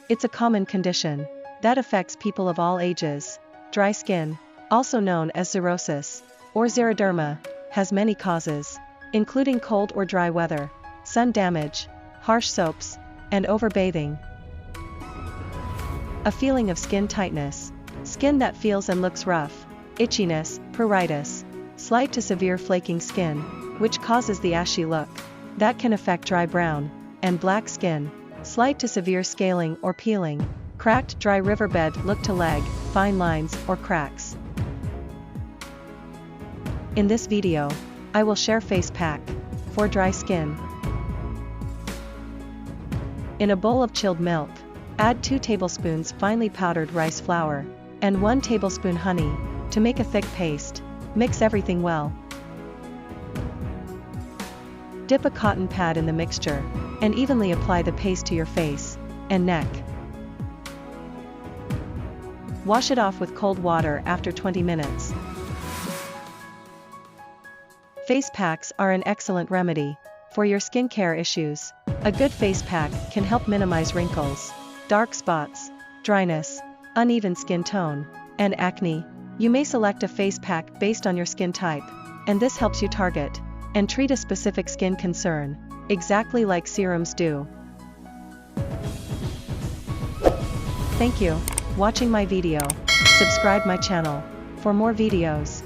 It's a common condition that affects people of all ages. Dry skin, also known as xerosis or xeroderma, has many causes, including cold or dry weather, sun damage, harsh soaps, and overbathing. A feeling of skin tightness, skin that feels and looks rough, itchiness, pruritus, slight to severe flaking skin, which causes the ashy look. That can affect dry brown and black skin, slight to severe scaling or peeling, cracked dry riverbed look to leg, fine lines or cracks. In this video, I will share face pack for dry skin. In a bowl of chilled milk, add 2 tablespoons finely powdered rice flour and 1 tablespoon honey to make a thick paste. Mix everything well. Dip a cotton pad in the mixture and evenly apply the paste to your face and neck. Wash it off with cold water after 20 minutes. Face packs are an excellent remedy for your skincare issues. A good face pack can help minimize wrinkles, dark spots, dryness, uneven skin tone, and acne. You may select a face pack based on your skin type, and this helps you target and treat a specific skin concern, exactly like serums do. Thank you for watching my video. Subscribe my channel for more videos.